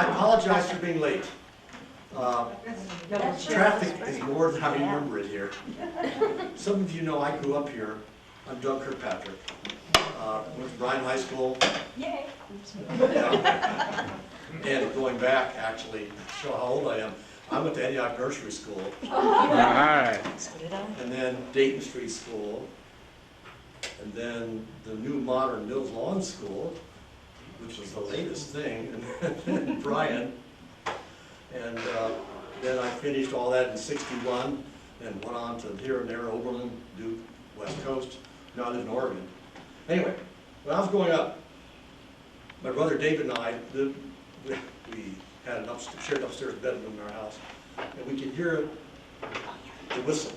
I apologize for being late. Traffic is more than I remember it here. Some of you know I grew up here. I'm Doug Kirkpatrick. Went to Bryan High School. Yay! Yeah. And going back, actually, to show how old I am, I went to Antioch Nursery School. Alright. And then Dayton Street School. And then the new modern Mills Lawn School, which was the latest thing, in Bryan. And then I finished all that in '61 and went on to here and there, Oberlin, Duke, West Coast. Now I live in Oregon. Anyway, when I was growing up, my brother David and I lived, we had an shared upstairs bedroom in our house, and we could hear the whistle,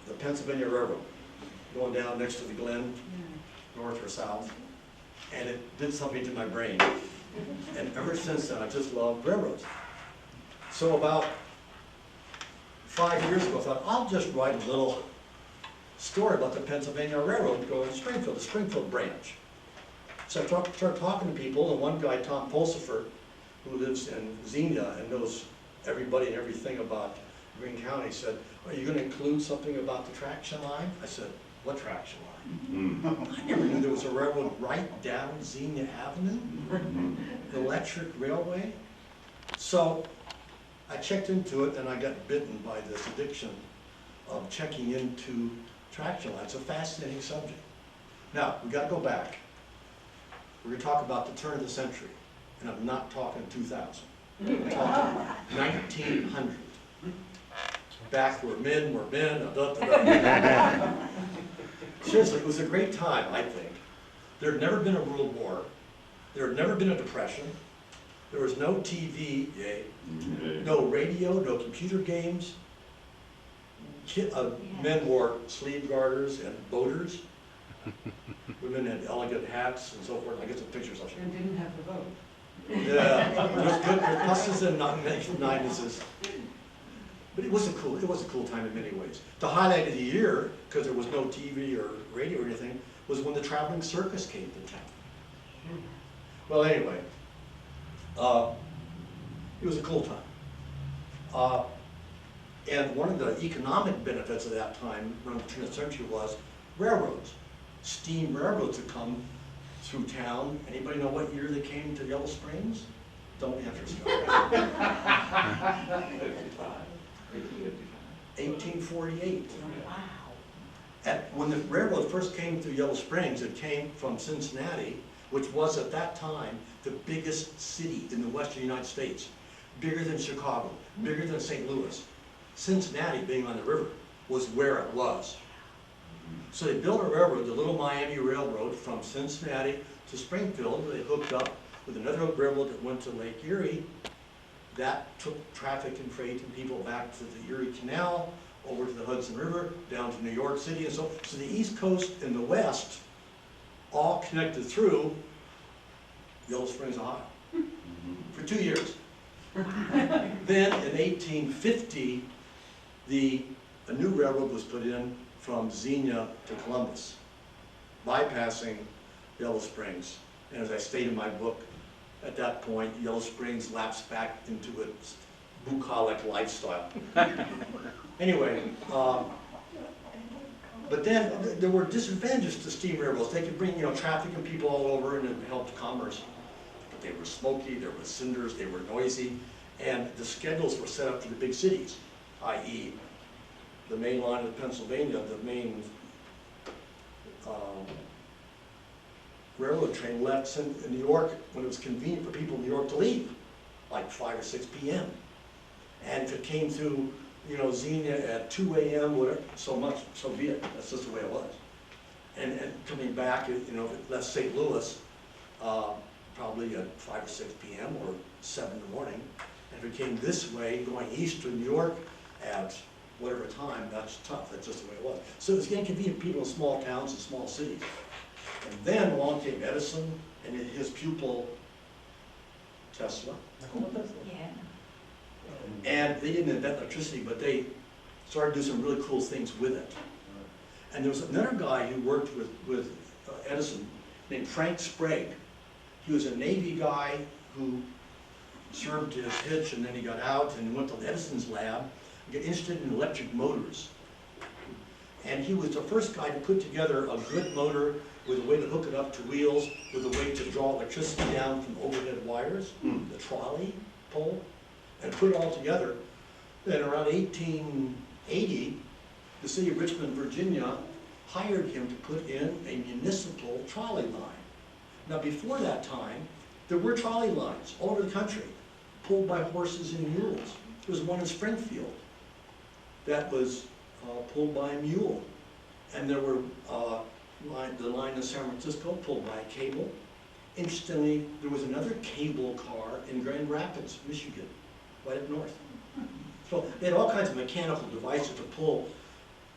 the Pennsylvania Railroad, going down next to the Glen, north or south, and it did something to my brain. And ever since then, I just loved railroads. So about 5 years ago, I thought, I'll just write a little story about the Pennsylvania Railroad going to Springfield, the Springfield branch. So I started talking to people, and one guy, Tom Pulsifer, who lives in Xenia and knows everybody and everything about Greene County, said, are you going to include something about the traction line? I said, what traction line? I never knew there was a railroad right down Xenia Avenue, the electric railway. So I checked into it, and I got bitten by this addiction of checking into traction lines. It's a fascinating subject. Now, we've got to go back. We're going to talk about the turn of the century, and I'm not talking 2000. I'm talking 1900. Back where men were men. Seriously, it was a great time, I think. There had never been a world war. There had never been a depression. There was no TV, no radio, no computer games. Men wore sleeve garters and boaters. Women had elegant hats and so forth. I get some pictures of And didn't have to vote. Yeah, there was good pluses and minuses. But it was a cool time in many ways. The highlight of the year, because there was no TV or radio or anything, was when the traveling circus came to town. Well, anyway, it was a cool time. And one of the economic benefits of that time, around the turn of the century, was railroads. Steam railroads had come through town. Anybody know what year they came to Yellow Springs? Don't answer, Scott. 1848. Wow. When the railroad first came through Yellow Springs, it came from Cincinnati, which was at that time the biggest city in the western United States. Bigger than Chicago, bigger than St. Louis. Cincinnati, being on the river, was where it was. So they built a railroad, the Little Miami Railroad, from Cincinnati to Springfield. They hooked up with another railroad that went to Lake Erie. That took traffic and freight and people back to the Erie Canal, over to the Hudson River, down to New York City, and so the East Coast and the West all connected through Yellow Springs, Ohio, for 2 years. Then in 1850, a new railroad was put in from Xenia to Columbus, bypassing Yellow Springs. And as I state in my book, at that point, Yellow Springs lapsed back into its bucolic lifestyle. Anyway, but then there were disadvantages to steam railroads. They could bring, traffic and people all over, and it helped commerce. But they were smoky, there were cinders, they were noisy, and the schedules were set up for the big cities, i.e., the main line of Pennsylvania, the main railroad train left in New York when it was convenient for people in New York to leave, like 5 or 6 p.m. And if it came through, Xenia at 2 a.m., whatever, so be it. That's just the way it was. And coming back, if it left St. Louis, probably at 5 or 6 p.m. or 7 in the morning. And if it came this way, going east to New York at whatever time, that's tough. That's just the way it was. So it was inconvenient for people in small towns and small cities. And then along came Edison and his pupil, Tesla. Yeah. And they didn't invent electricity, but they started to do some really cool things with it. And there was another guy who worked with Edison named Frank Sprague. He was a Navy guy who served his hitch, and then he got out and went to Edison's lab, got interested in electric motors. And he was the first guy to put together a good motor with a way to hook it up to wheels, with a way to draw electricity down from overhead wires, the trolley pole, and put it all together. Then around 1880, the city of Richmond, Virginia, hired him to put in a municipal trolley line. Now before that time, there were trolley lines all over the country, pulled by horses and mules. There was one in Springfield that was pulled by a mule. And there were the line in San Francisco pulled by a cable. Interestingly, there was another cable car in Grand Rapids, Michigan, right up north. So they had all kinds of mechanical devices to pull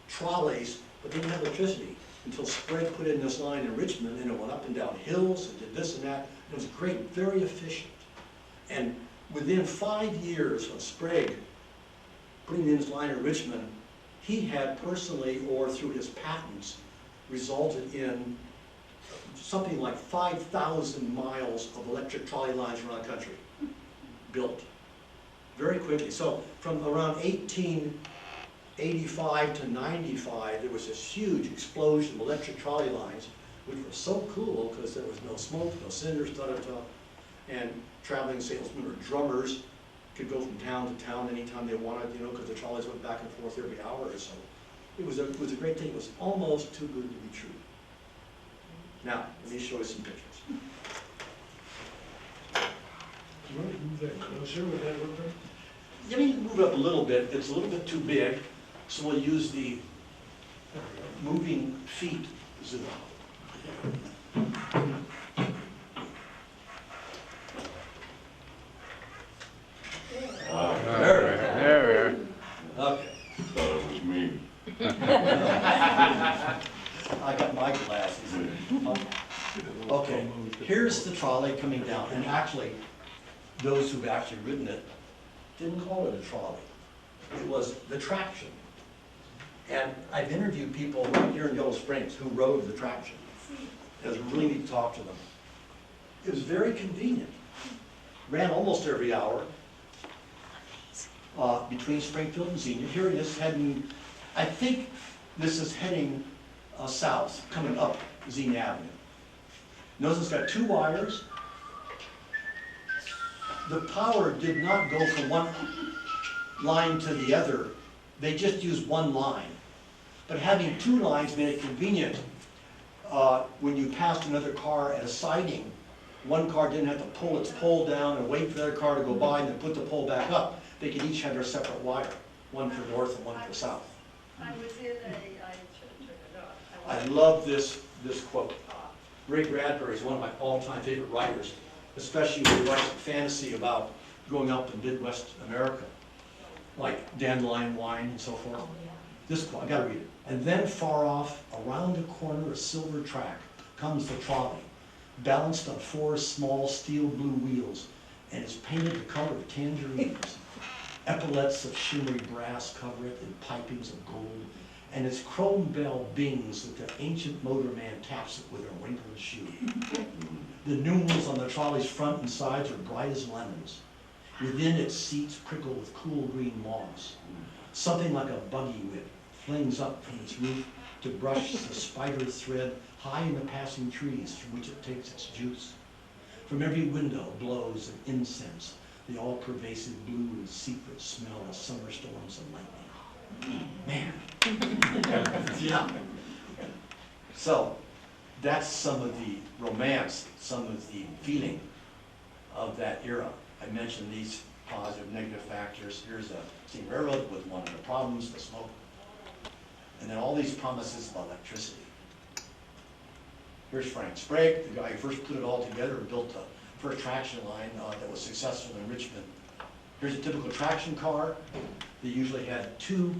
trolleys, but they didn't have electricity until Sprague put in this line in Richmond, and it went up and down hills and did this and that. It was great, very efficient. And within 5 years of Sprague putting in his line in Richmond, he had personally, or through his patents, resulted in something like 5,000 miles of electric trolley lines around the country built very quickly. So from around 1885 to 95, there was this huge explosion of electric trolley lines, which were so cool because there was no smoke, no cinders, and traveling salesmen or drummers could go from town to town anytime they wanted, you know, because the trolleys went back and forth every hour or so. It was a great thing. It was almost too good to be true. Now, let me show you some pictures. You want to move that closer with that work? Let me move it up a little bit. It's a little bit too big, so we'll use the moving feet zoom. There we are. Okay. Thought it was me. I got my glasses. Okay, here's the trolley coming down, and actually, those who've actually ridden it didn't call it a trolley. It was the traction. And I've interviewed people right here in Yellow Springs who rode the traction. It was really neat to talk to them. It was very convenient. Ran almost every hour between Springfield and Xenia. Here it is heading, I think this is heading south, coming up Xenia Avenue. Notice it's got 2 wires. The power did not go from one line to the other. They just used one line. But having 2 lines made it convenient. When you passed another car at a siding, one car didn't have to pull its pole down and wait for the other car to go by and then put the pole back up. They could each have their separate wire, one for north and one for south. I was in a, I should have turned it off. I love this quote. Ray Bradbury is one of my all-time favorite writers, especially when he writes fantasy about growing up in Midwest America, like Dandelion Wine and so forth. This quote, I gotta read it. And then far off, around a corner of silver track, comes the trolley, balanced on 4 small steel blue wheels, and is painted the color of tangerines. Epaulets of shimmery brass cover it, and pipings of gold, and its chrome bell bings that the ancient motorman taps it with a wrinkled shoe. The numerals on the trolley's front and sides are bright as lemons. Within its seats prickle with cool green moss. Something like a buggy whip flings up from its roof to brush the spider thread high in the passing trees from which it takes its juice. From every window blows an incense, the all-pervasive blue and secret smell of summer storms and lightning. Man. Yeah. So, that's some of the romance, some of the feeling of that era. I mentioned these positive, negative factors. Here's a steam railroad with one of the problems, the smoke. And then all these promises of electricity. Here's Frank Sprague, the guy who first put it all together and built the first traction line that was successful in Richmond. Here's a typical traction car. They usually had 2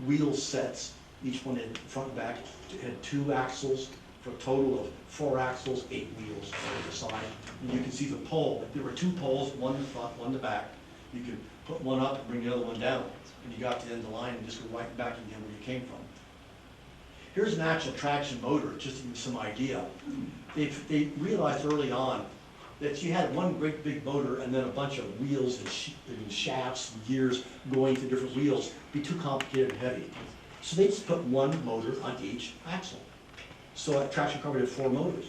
wheel sets. Each one had front and back. It had 2 axles for a total of 4 axles, 8 wheels on either side. And you can see the pole. There were 2 poles, one in the front, one in the back. You could put one up and bring the other one down. And you got to the end of the line and just go right back again where you came from. Here's an actual traction motor, just to give you some idea. They realized early on that you had one great big motor and then a bunch of wheels and shafts and gears going to different wheels be too complicated and heavy. So they just put one motor on each axle. So a traction car would have 4 motors.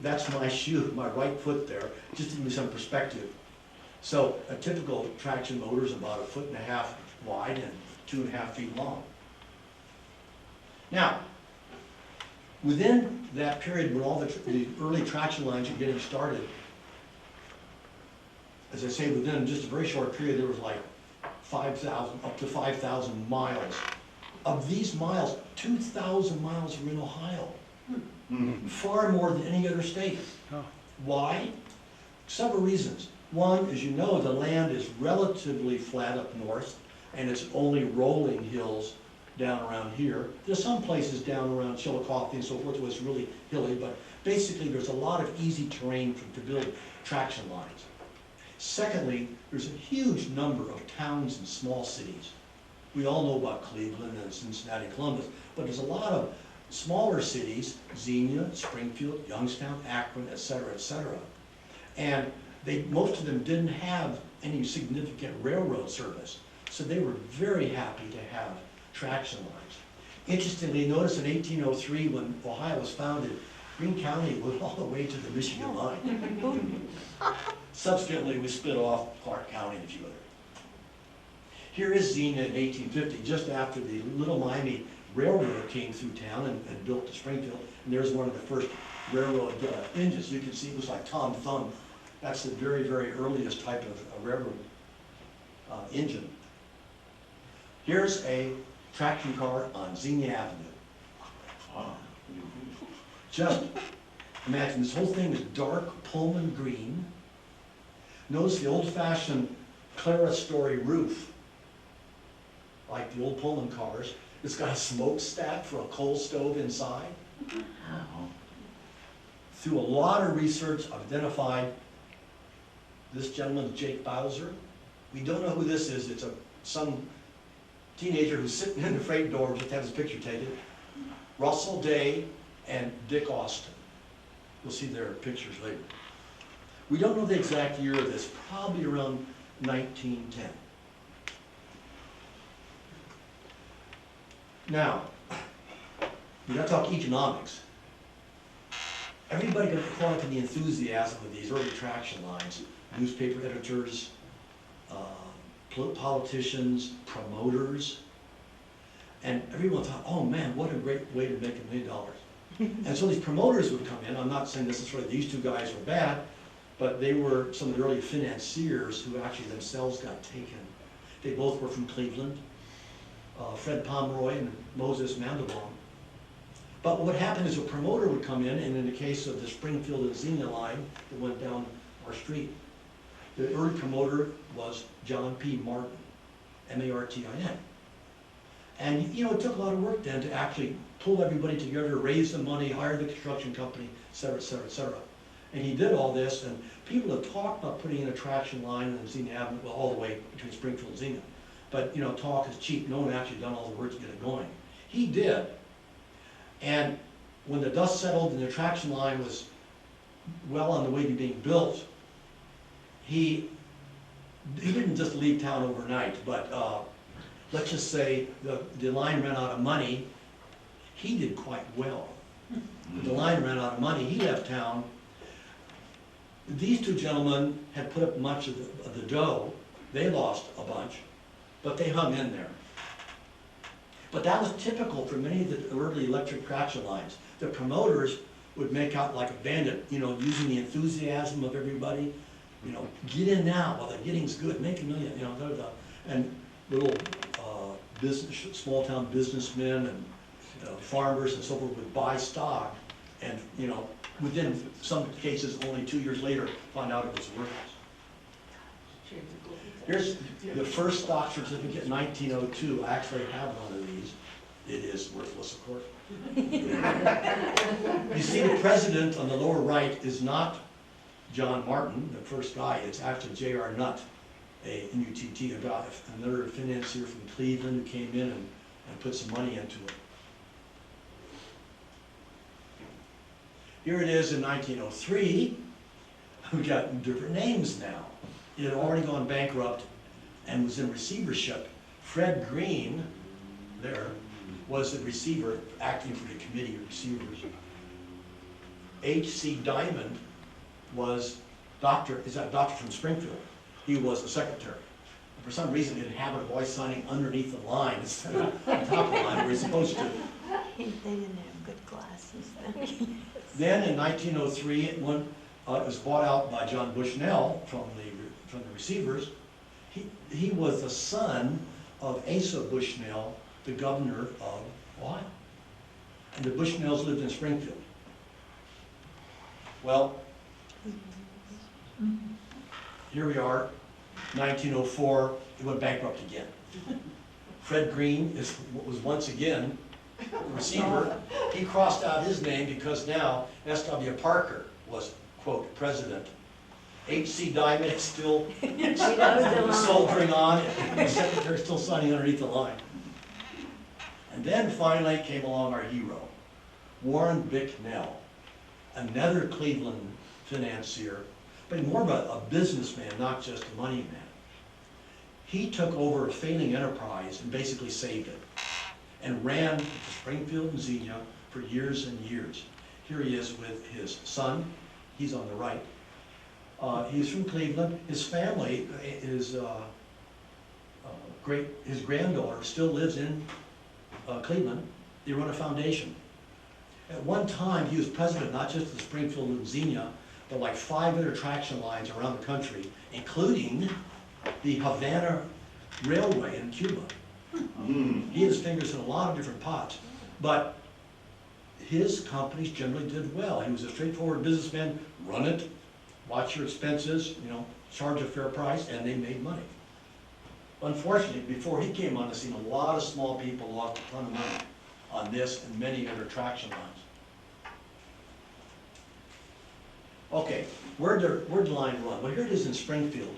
That's my shoe, my right foot there, just to give you some perspective. So a typical traction motor is about 1.5 feet wide and 2.5 feet long. Now, within that period when all the early traction lines were getting started, as I say, within just a very short period, there was like 5,000, up to 5,000 miles. Of these miles, 2,000 miles were in Ohio. Far more than any other state. Why? Several reasons. One, as you know, the land is relatively flat up north, and it's only rolling hills down around here. There's some places down around Chillicothe and so forth where it's really hilly, but basically there's a lot of easy terrain to build traction lines. Secondly, there's a huge number of towns and small cities. We all know about Cleveland and Cincinnati and Columbus, but there's a lot of smaller cities, Xenia, Springfield, Youngstown, Akron, et cetera, and most of them didn't have any significant railroad service, so they were very happy to have traction lines. Interestingly, notice in 1803 when Ohio was founded, Greene County went all the way to the Michigan line. Subsequently, we split off Clark County and a few others. Here is Xenia in 1850, just after the Little Miami Railroad came through town and built to Springfield, and there's one of the first railroad engines. You can see it was like Tom Thumb. That's the very, very earliest type of railroad engine. Here's a traction car on Xenia Avenue. Just imagine, this whole thing is dark Pullman green. Notice the old-fashioned clerestory roof, like the old Pullman cars. It's got a smokestack for a coal stove inside. Through a lot of research, I've identified this gentleman, Jake Bowser. We don't know who this is. It's some teenager who's sitting in the freight door, just have his picture taken. Russell Day and Dick Austin. You'll see their pictures later. We don't know the exact year of this, probably around 1910. Now, we're going to talk economics. Everybody got caught up in the enthusiasm of these early traction lines. Newspaper editors, politicians, promoters, and everyone thought, oh man, what a great way to make $1 million. And so these promoters would come in. I'm not saying necessarily these two guys were bad, but they were some of the early financiers who actually themselves got taken. They both were from Cleveland, Fred Pomeroy and Moses Mandelbaum. But what happened is a promoter would come in, and in the case of the Springfield and Xenia line that went down our street, the early promoter was John P. Martin, M-A-R-T-I-N. And you know, it took a lot of work then to actually pull everybody together, raise the money, hire the construction company, et cetera, et cetera, et cetera. And he did all this, and people have talked about putting in a traction line in Xenia Avenue, well, all the way between Springfield and Xenia. But you know, talk is cheap. No one actually done all the work to get it going. He did. And when the dust settled and the traction line was well on the way to being built, he didn't just leave town overnight, but let's just say the line ran out of money. He did quite well. The line ran out of money. He left town. These two gentlemen had put up much of the dough. They lost a bunch, but they hung in there. But that was typical for many of the early electric traction lines. The promoters would make out like a bandit, you know, using the enthusiasm of everybody. You know, get in now while the getting's good, make $1 million, you know, and little small town businessmen and farmers and so forth would buy stock, and you know, within some cases only 2 years later find out it was worthless. Here's the first stock certificate in 1902. I actually have one of these. It is worthless, of course. You see the president on the lower right is not John Martin, the first guy. It's actually J.R. Nutt, a N-U-T-T, another financier from Cleveland who came in and put some money into it. Here it is in 1903. we got different names now. It had already gone bankrupt and was in receivership. Fred Green, there, was the receiver acting for the committee of receivers. H.C. Diamond was doctor from Springfield. He was the secretary. For some reason, it had a boy signing underneath the line instead of on top of the line where he's supposed to. They didn't have good glasses then. Then in 1903, it was bought out by John Bushnell from the receivers. He was the son of Asa Bushnell, the governor of Ohio. And the Bushnells lived in Springfield. Well, here we are, 1904, it went bankrupt again. Fred Green was once again the receiver. He crossed out his name because now S.W. Parker was, quote, president. H.C. Diamond is still soldiering on, and the secretary still signing underneath the line. And then finally came along our hero, Warren Bicknell, another Cleveland financier, but more of a businessman, not just a money man. He took over a failing enterprise and basically saved it, and ran Springfield and Xenia for years and years. Here he is with his son. He's on the right. He's from Cleveland. His family, his granddaughter still lives in Cleveland. They run a foundation. At one time, he was president not just of Springfield and Xenia, but like 5 other traction lines around the country, including the Havana Railway in Cuba. He had his fingers in a lot of different pots, but his companies generally did well. He was a straightforward businessman, run it, watch your expenses, charge a fair price, and they made money. Unfortunately, before he came on the scene, a lot of small people lost a ton of money on this and many other traction lines. Okay, where'd the line run? Well, here it is in Springfield.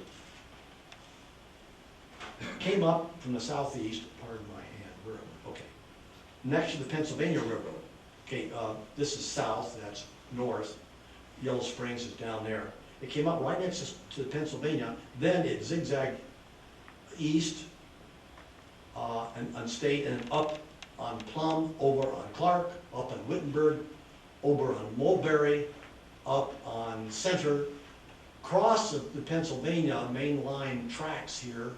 Came up from the southeast, pardon my hand, where am I? Okay. Next to the Pennsylvania Railroad. Okay, this is south, that's north. Yellow Springs is down there. It came up right next to Pennsylvania, then it zigzagged east on State and up on Plum, over on Clark, up on Wittenberg, over on Mulberry, up on Center, crossed the Pennsylvania main line tracks here,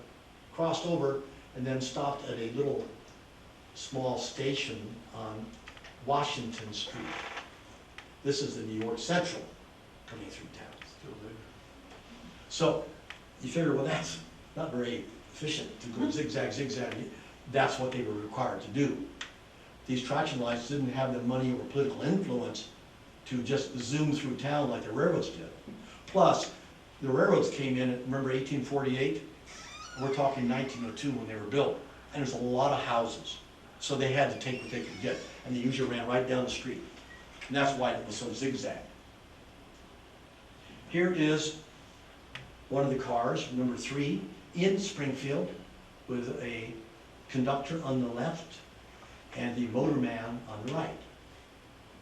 crossed over, and then stopped at a little small station on Washington Street. This is the New York Central coming through town. Still there. So you figure, well, that's not very efficient to go zigzag, zigzag. That's what they were required to do. These traction lines didn't have the money or political influence to just zoom through town like the railroads did. Plus, the railroads came in, remember 1848? We're talking 1902 when they were built. And there's a lot of houses. So they had to take what they could get. And they usually ran right down the street. And that's why it was so zigzag. Here is one of the cars, number 3, in Springfield, with a conductor on the left and the motorman on the right.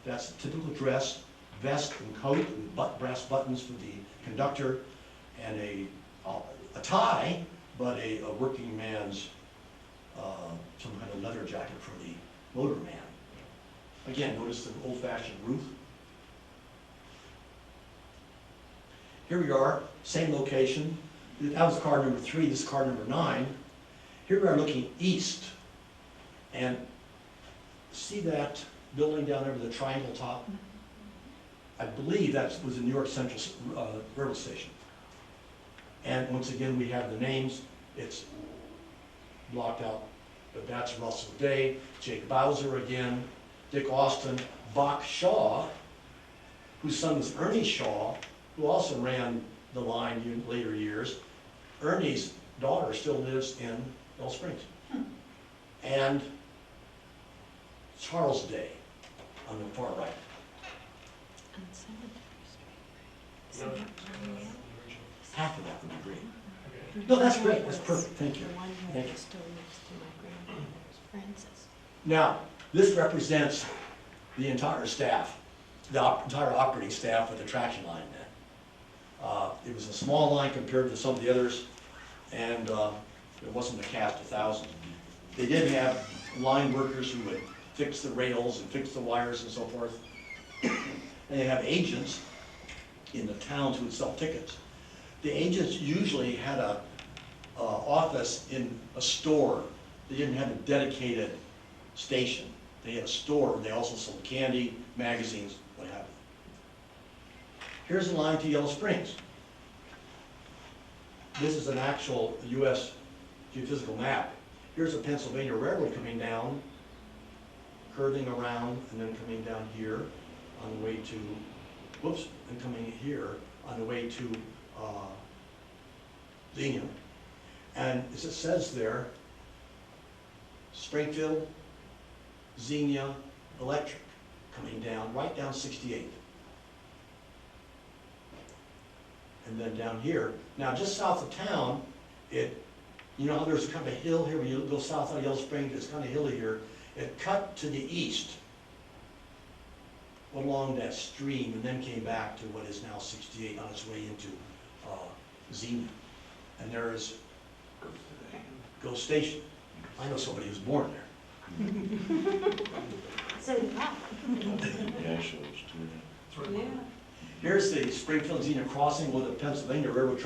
That's the typical dress, vest and coat with brass buttons for the conductor, and a tie, but a working man's some kind of leather jacket for the motorman. Again, notice the old-fashioned roof. Here we are, same location. That was car number 3, this is car number 9. Here we are looking east, and see that building down there with the triangle top? I believe that was the New York Central Railroad Station. And once again, we have the names. It's blocked out, but that's Russell Day, Jake Bowser again, Dick Austin, Bach Shaw, whose son was Ernie Shaw, who also ran the line in later years. Ernie's daughter still lives in Yellow Springs. And Charles Day on the far right. On No, Cemetery original. Half of that would be great. Okay. No, that's great. That's perfect. Thank you. The one Thank who you. was still next to my grandmother's, Frances. Now, this represents the entire staff, the entire operating staff of the traction line then. It was a small line compared to some of the others, and it wasn't a cast of thousands. They did have line workers who would fix the rails and fix the wires and so forth. And they have agents in the towns who would sell tickets. The agents usually had a office in a store. They didn't have a dedicated station. They had a store. They also sold candy, magazines, what have you. Here's the line to Yellow Springs. This is an actual U.S. geophysical map. Here's the Pennsylvania Railroad coming down, curving around, and then coming down here on the way to, whoops, and coming here on the way to Xenia. And as it says there, Springfield, Xenia, Electric, coming down, right down 68. And then down here, now just south of town, you know how there's kind of a hill here, when you go south out of Yellow Springs, it's kind of hilly here. It cut to the east along that stream and then came back to what is now 68 on its way into Xenia. And there is Ghost Station. I know somebody who was born there. So, yeah. Yeah, shows too. Yeah. Here's the Springfield Xenia crossing with the Pennsylvania Railroad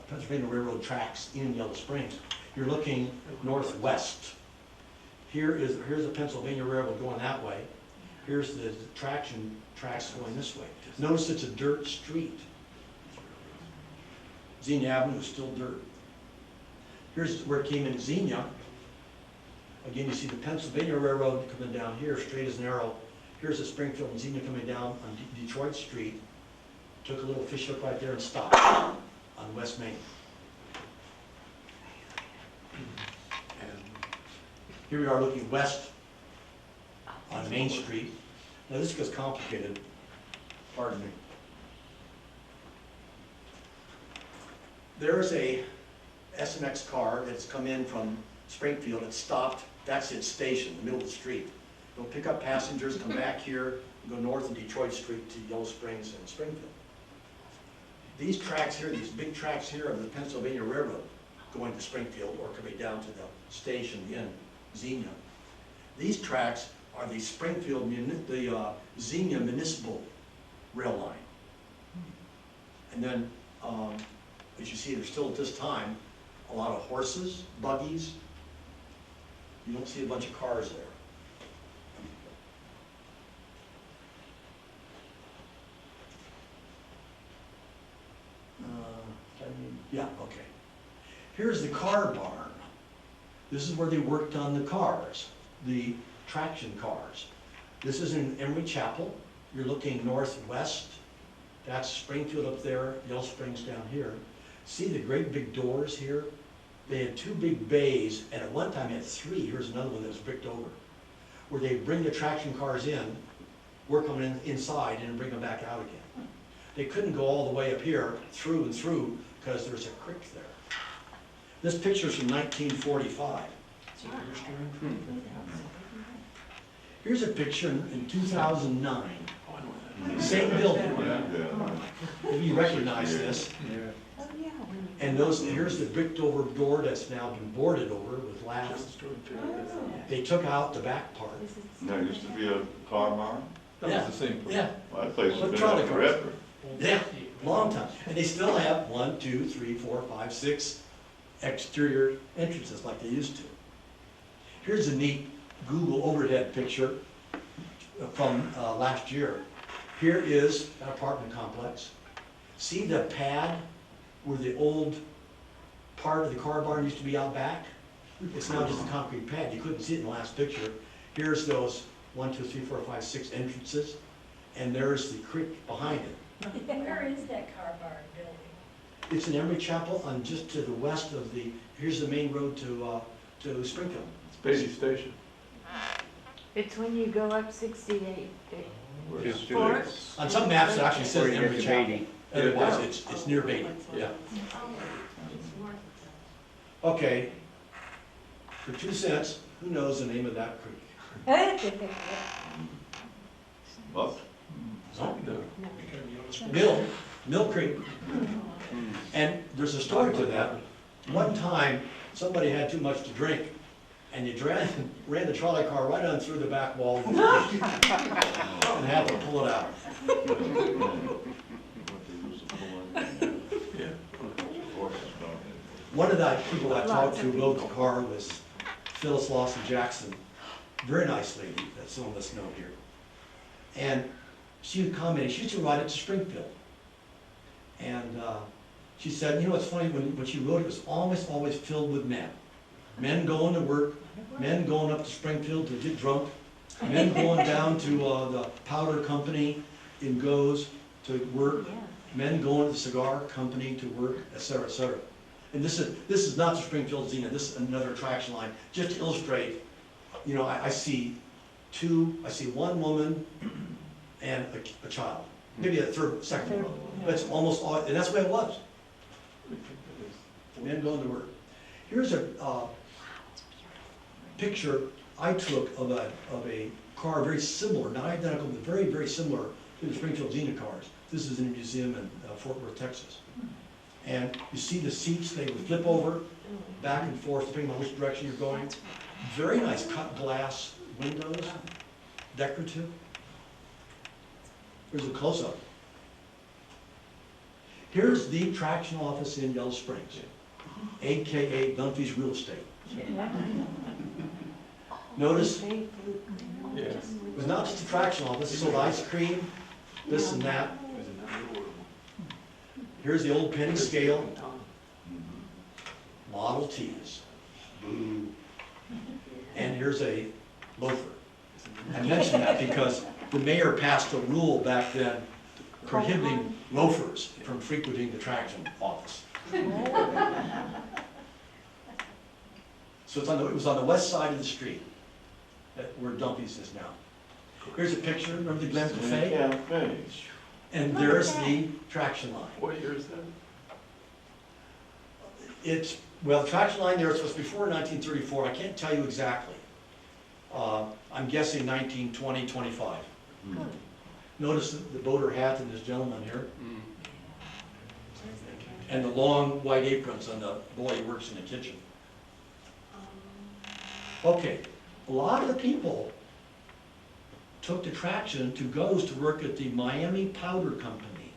Pennsylvania Railroad tracks in Yellow Springs. You're looking northwest. Here's the Pennsylvania Railroad going that way. Here's the traction tracks going this way. Notice it's a dirt street. Xenia Avenue is still dirt. Here's where it came in Xenia. Again, you see the Pennsylvania Railroad coming down here, straight as an arrow. Here's the Springfield and Xenia coming down on Detroit Street. Took a little fish hook right there and stopped on West Main. And here we are looking west on Main Street. Now this gets complicated, pardon me. There's a SMX car that's come in from Springfield. It stopped, that's its station, in the middle of the street. It'll pick up passengers, come back here, and go north of Detroit Street to Yellow Springs and Springfield. These tracks here, these big tracks here, are the Pennsylvania Railroad going to Springfield or coming down to the station in Xenia. These tracks are the Springfield, the Xenia Municipal Rail Line. And then, as you see, there's still at this time a lot of horses, buggies. You don't see a bunch of cars there. Yeah, okay. Here's the car barn. This is where they worked on the cars, the traction cars. This is in Emory Chapel. You're looking northwest. That's Springfield up there, Yellow Springs down here. See the great big doors here? They had two big bays, and at one time they had three. Here's another one that was bricked over, where they bring the traction cars in, work them inside, and bring them back out again. They couldn't go all the way up here, through and through, because there's a creek there. This picture's from 1945. Here's a picture in 2009. Same building. Maybe you recognize this. Oh, yeah. And here's the bricked over door that's now been boarded over with laths. They took out the back part. There used to be a car barn. That was the same place. Yeah, My place has been Electronic there forever. yeah, long time. And they still have 1, 2, 3, 4, 5, 6 exterior entrances like they used to. Here's a neat Google overhead picture from last year. Here is an apartment complex. See the pad where the old part of the car barn used to be out back? It's now just a concrete pad. You couldn't see it in the last picture. Here's those 1, 2, 3, 4, 5, 6 entrances, and there's the creek behind it. Where is that car barn building? It's in Emory Chapel, on just to the west of the. Here's the main road to Springfield. It's Basie Station. It's when you go up 68. Where's Fort? On some maps, it actually says Before you get Emory to Chapel. Beatty. Otherwise, it's near Beatty. Yeah. Okay. For 2 cents, who knows the name of that creek? What? No. No. Bill, Mill Creek. And there's a story to that. One time, somebody had too much to drink, and you ran the trolley car right on through the back wall and had to pull it out. What they use to pull in. Yeah. Horses, don't they? One of the people I talked to rode the car was Phyllis Lawson Jackson. Very nice lady, that some of us know here. And she would comment, she used to ride it to Springfield. And she said, you know, it's funny, when she rode it was always filled with men. Men going to work, men going up to Springfield to get drunk, men going down to the powder company in Goes to work, men going to the cigar company to work, et cetera, et cetera. And this is not the Springfield Zenith, this is another attraction line, just to illustrate, you know, I see one woman and a child, maybe a second one, but it's almost all, and that's the way it was. Men going to work. Here's a picture I took of a car very similar, not identical, but very, very similar to the Springfield Zenith cars. This is in a museum in Fort Worth, Texas. And you see the seats, they would flip over, back and forth, depending on which direction you're going. Very nice cut glass windows, decorative. Here's a close-up. Here's the traction office in Yellow Springs, AKA Dunphy's Real Estate. Notice, it Yes. was not just a traction office, it sold ice cream, this and that. Here's the old penny scale, Model Ts. Boo. And here's a loafer. I mention that because the mayor passed a rule back then prohibiting loafers from frequenting the traction office. So it was on the west side of the street, where Dunphy's is now. Here's a picture, remember the Glen Cafe? Cafe. And there's the traction line. What year is that? Well, the traction line there, it was before 1934, I can't tell you exactly. I'm guessing 1920, 25. Notice the boater hat in this gentleman here, and the long white aprons on the boy who works in the kitchen. Okay, a lot of the people took the traction to Goes to work at the Miami Powder Company.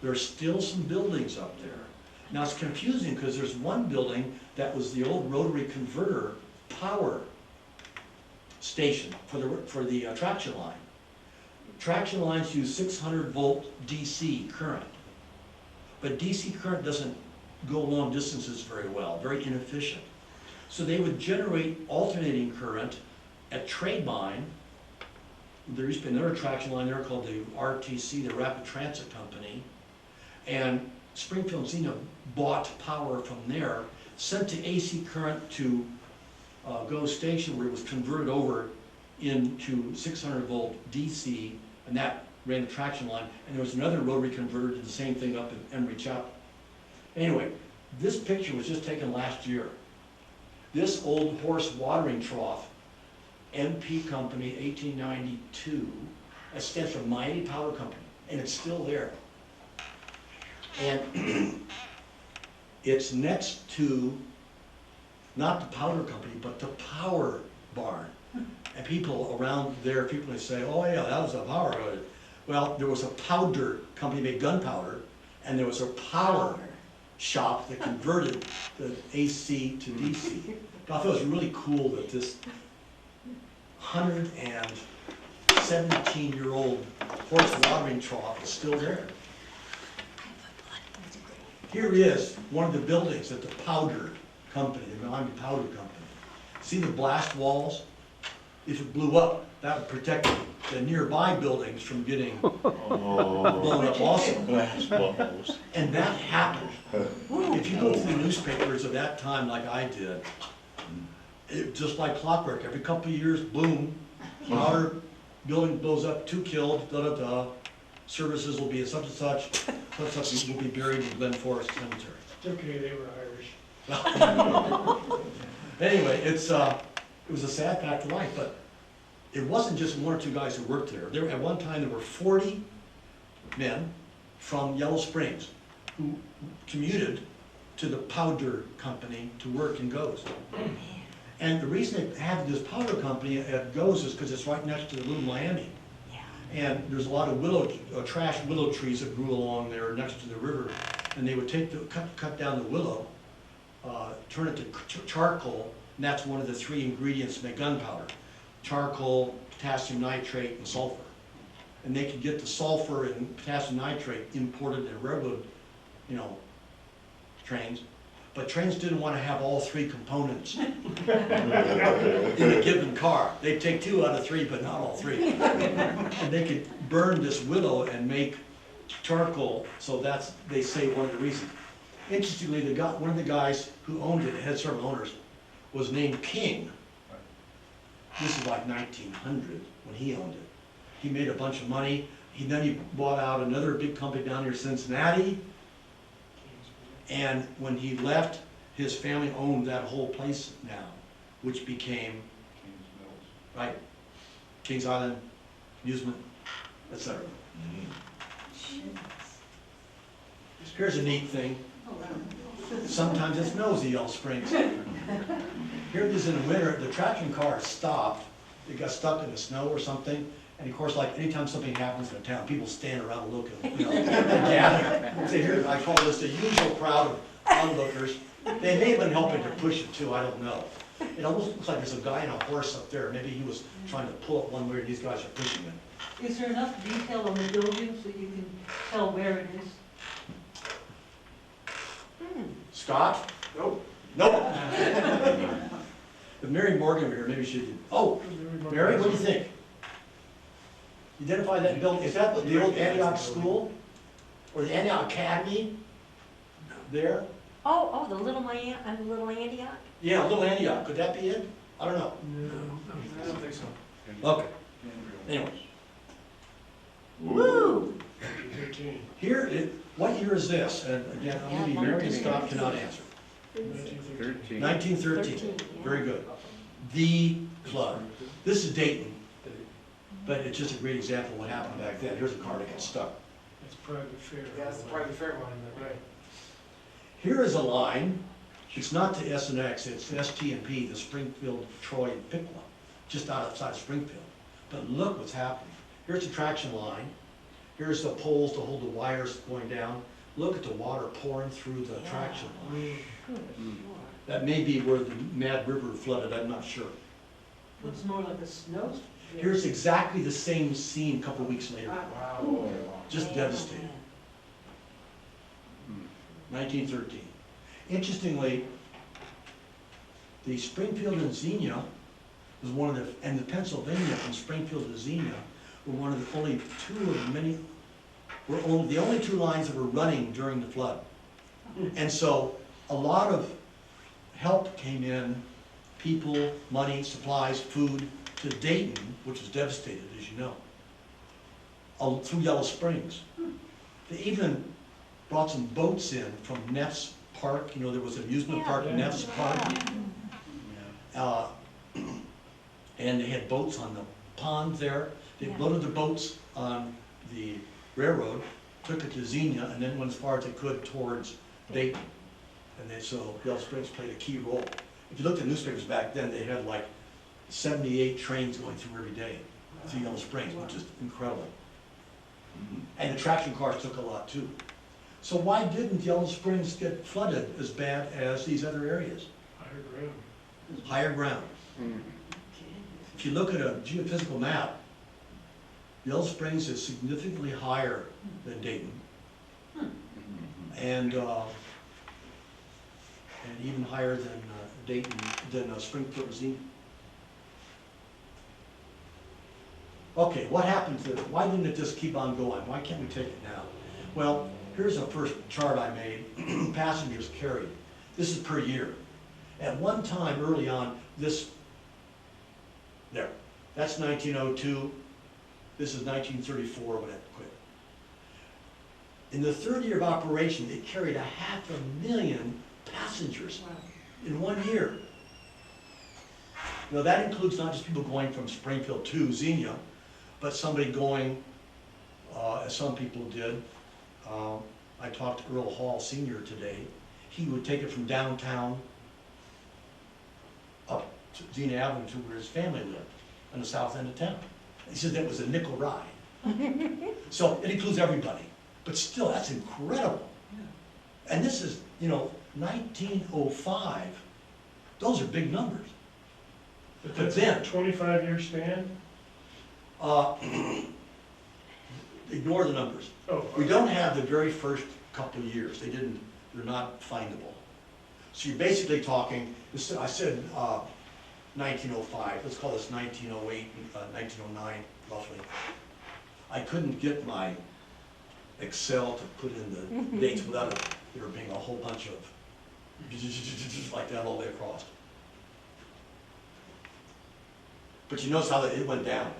There's still some buildings up there. Now it's confusing because there's one building that was the old rotary converter power station for the traction line. Traction lines use 600 volt DC current, but DC current doesn't go long distances very well, very inefficient. So they would generate alternating current at Trade Mine. There used to be another traction line there called the RTC, the Rapid Transit Company, and Springfield Zenith bought power from there, sent the AC current to Go Station, where it was converted over into 600 volt DC, and that ran the traction line, and there was another rotary converter to the same thing up in Emory Chapel. Anyway, this picture was just taken last year. This old horse watering trough, MP Company, 1892, that stands for Miami Powder Company, and it's still there. And it's next to, not the powder company, but the power barn. And people around there, people say, oh yeah, that was a power. Well, there was a powder company made gunpowder, and there was a power shop that converted the AC to DC. But I thought it was really cool that this 117-year-old horse watering trough is still there. Here is one of the buildings at the powder company, the Miami Powder Company. See the blast walls? If it blew up, that would protect the nearby buildings from getting blown up also. Glass balls. And that happened. If you go through the newspapers of that time like I did, just like clockwork, every couple of years, boom, powder building blows up, 2 killed, da-da-da. Services will be at such and such will be buried in Glen Forest Cemetery. It's okay, they were Irish. Anyway, it was a sad fact of life, but it wasn't just 1 or 2 guys who worked there. At one time there were 40 men, from Yellow Springs who commuted to the powder company to work in Goes. And the reason they have this powder company at Goes is because it's right next to the little landing. Yeah. And there's a lot of trash willow trees that grew along there next to the river. And they would take cut down the willow, turn it to charcoal, and that's one of the 3 ingredients to make gunpowder. Charcoal, potassium nitrate, and sulfur. And they could get the sulfur and potassium nitrate imported in railroad, trains. But trains didn't want to have all 3 components in a given car. They'd take 2 out of 3, but not all 3. And they could burn this willow and make charcoal, so that's, they say, one of the reasons. Interestingly, one of the guys who owned it, had several owners, was named King. This is like 1900 when he owned it. He made a bunch of money. Then he bought out another big company down near Cincinnati. And when he left, his family owned that whole place now, which became, right, Kings Island, Amusement, etc. Here's a neat thing. Sometimes it snows at Yellow Springs. Here it is in the winter, the traction car stopped. It got stuck in the snow or something. And of course, like anytime something happens in a town, people stand around and look and gather. So here, I call this the usual crowd of onlookers. They may have been helping to push it too, I don't know. It almost looks like there's a guy on a horse up there. Maybe he was trying to pull it one way and these guys are pushing it. Is there enough detail on the building so you can tell where it is? Scott? Nope. Nope. If Mary Morgan were here, maybe she'd, oh, Mary, what do you think? Identify that building, is that the old Antioch School? Or the Antioch Academy? There? Oh, the little Little Antioch? Yeah, Little Antioch, could that be it? I don't know. No, I don't think so. Okay, anyway. Woo! 13, Here, what year is this? And again, maybe Mary and Scott cannot answer. 1913. 1913, 13, yeah. very good. The flood. This is Dayton, but it's just a great example of what happened back then. Here's a car that gets stuck. That's private fair. Yeah, it's the private fair monument, right? Here is a line, it's not to S and X, it's ST and P, the Springfield, Troy, and Piqua, just outside Springfield. But look what's happening. Here's the traction line. Here's the poles to hold the wires going down. Look at the water pouring through the traction line. That may be where the Mad River flooded, I'm not sure. Looks more like a snow. Here's exactly the same scene a couple weeks later, Wow. just devastating. 1913. Interestingly, the Springfield and Xenia was one of the, and the Pennsylvania from Springfield to Xenia were one of the only 2 of many, were only, the only 2 lines that were running during the flood. And so a lot of help came in, people, money, supplies, food, to Dayton, which was devastated, as you know, through Yellow Springs. They even brought some boats in from Neff's Park. There was an amusement park, Neff's Park. And they had boats on the pond there. They loaded the boats on the railroad, took it to Xenia, and then went as far as they could towards Dayton. And so Yellow Springs played a key role. If you looked at newspapers back then, they had like 78 trains going through every day through Yellow Springs, which is incredible. And the traction cars took a lot too. So why didn't Yellow Springs get flooded as bad as these other areas? Higher ground. Higher ground. If you look at a geophysical map, Yellow Springs is significantly higher than Dayton. And even higher than Dayton, than Springfield or Xenia. Okay, what happened to it? Why didn't it just keep on going? Why can't we take it now? Well, here's a first chart I made, passengers carried. This is per year. At one time early on, that's 1902. This is 1934 when it quit. In the 3rd year of operation, it carried 500,000 passengers in 1 year. Now that includes not just people going from Springfield to Xenia, but somebody going, as some people did, I talked to Earl Hall Senior today. He would take it from downtown up to Xenia Avenue to where his family lived, on the south end of town. He said that was a nickel ride. So it includes everybody, but still, that's incredible. And this is, 1905. Those are big numbers. But But that's then- a 25-year span? Ignore the numbers. Oh. We don't have the very first couple of years. They're not findable. So you're basically talking, I said 1905, let's call this 1908, 1909 roughly. I couldn't get my Excel to put in the dates without there being a whole bunch of like that all the way across. But you notice how it went down.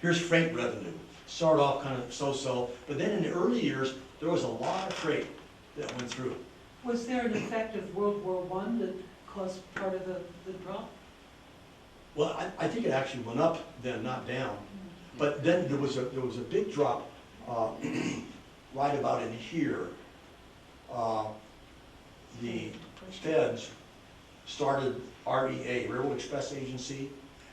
Here's freight revenue. Started off kind of so-so, but then in the early years, there was a lot of freight that went through. Was there an effect of World War I that caused part of the drop? Well, I think it actually went up then, not down. But then there was a big drop right about in here. The feds started REA, Railroad Express Agency,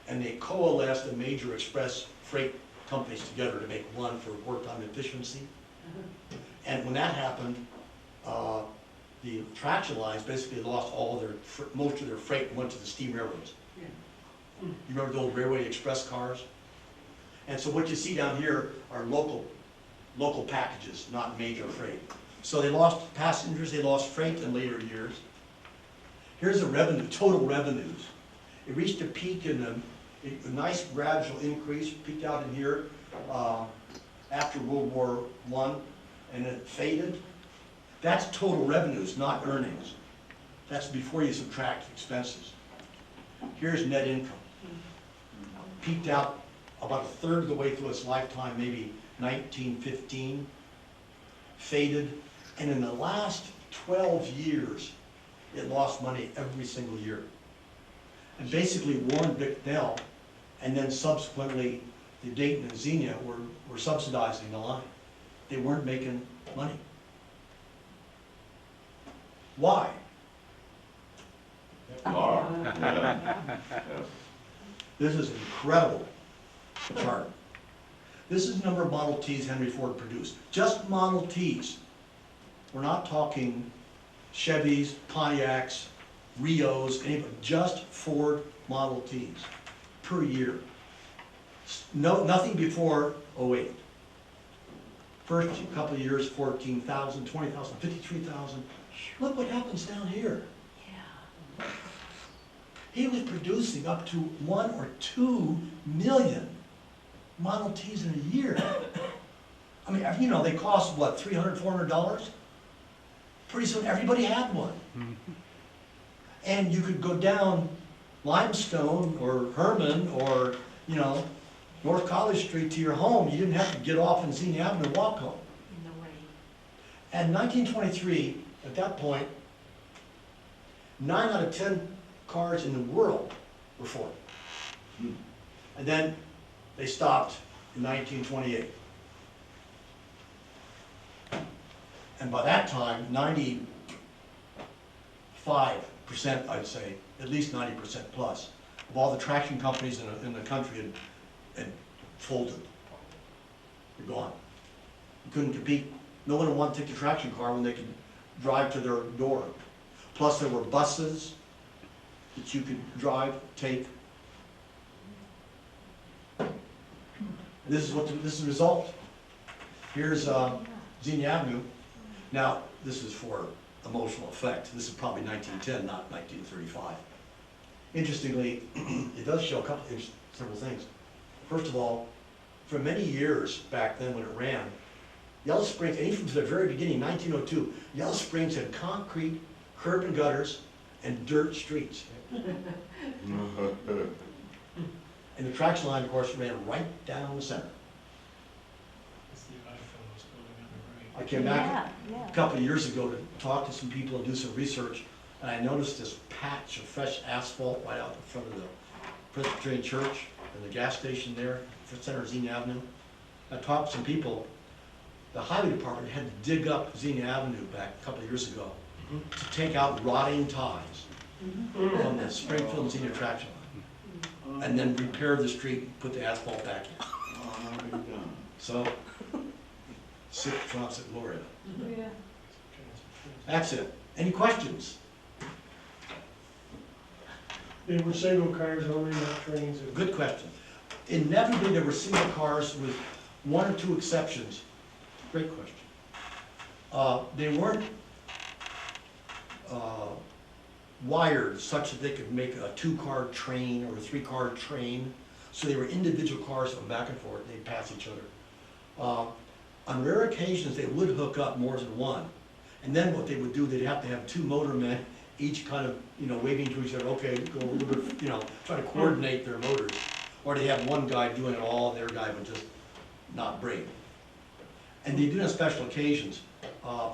and they coalesced the major express freight companies together to make one for wartime efficiency. And when that happened, the traction lines basically lost most of their freight and went to the steam railroads. You remember the old Railway Express cars? And so what you see down here are local packages, not major freight. So they lost passengers, they lost freight in later years. Here's the revenue, total revenues. It reached a peak in a nice gradual increase, peaked out in here after World War I, and it faded. That's total revenues, not earnings. That's before you subtract expenses. Here's net income. Peaked out about a third of the way through its lifetime, maybe 1915, faded, and in the last 12 years, it lost money every single year. And basically Warren Bicknell, and then subsequently the Dayton and Xenia were subsidizing the line. They weren't making money. Why? Car. Yeah. This is an incredible chart. This is the number of Model Ts Henry Ford produced. Just Model Ts. We're not talking Chevys, Pontiacs, Rios, anything, just Ford Model Ts per year. No, nothing before '08. First couple of years, 14,000, 20,000, 53,000. Look what happens down here. Yeah. He was producing up to 1 or 2 million Model Ts in a year. I mean, they cost what, $300, $400? Pretty soon everybody had one. And you could go down Limestone or Herman or, North College Street to your home. You didn't have to get off in Xenia Avenue and walk home. In the rain. And 1923, at that point, 9 out of 10 cars in the world were Ford. And then they stopped in 1928. And by that time, 95%, I'd say, at least 90% plus, of all the traction companies in the country had folded. They're gone. You couldn't compete. No one would want to take the traction car when they could drive to their door. Plus there were buses that you could drive, take. And this is the result. Here's Xenia Avenue. Now, this is for emotional effect. This is probably 1910, not 1935. Interestingly, it does show several things. First of all, for many years back then when it ran, Yellow Springs, and even from the very beginning, 1902, Yellow Springs had concrete, curb and gutters, and dirt streets. And the traction line, of course, ran right down the center. It's the iPhones going on the right. I came back Yeah, a couple of years ago to talk to some people and do some research, and I noticed this patch of fresh asphalt right out in front of the Presbyterian Church and the gas station there, center of Xenia Avenue. I talked to some people, the highway department had to dig up Xenia Avenue back a couple of years ago to take out rotting ties from the Springfield and Xenia traction line, and then repair the street and put the asphalt back in. So, sic transit gloria. Yeah. That's it. Any questions? They were single cars only, not trains. Good question. Inevitably, there were single cars with one or two exceptions. Great question. They weren't wired such that they could make a two-car train or a three-car train. So they were individual cars going back and forth. They'd pass each other. On rare occasions, they would hook up more than one. And then what they would do, they'd have to have two motormen, each kind of, waving to each other, okay, go a little bit, try to coordinate their motors. Or they have one guy doing it all, their guy would just not brake. And they do it on special occasions.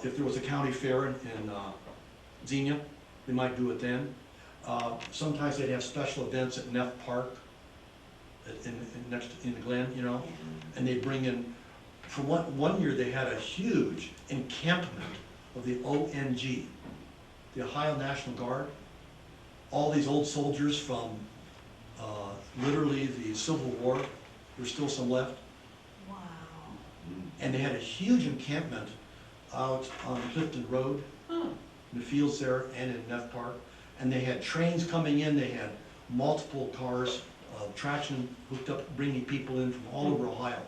If there was a county fair in Xenia, they might do it then. Sometimes they'd have special events at Neff Park, in the Glen, and they bring in, for one year they had a huge encampment of the ONG, the Ohio National Guard. All these old soldiers from literally the Civil War, there's still some left. Wow. And they had a huge encampment out on Clifton Road, in the fields there and in Neff Park. And they had trains coming in, they had multiple cars, traction hooked up, bringing people in from all over Ohio.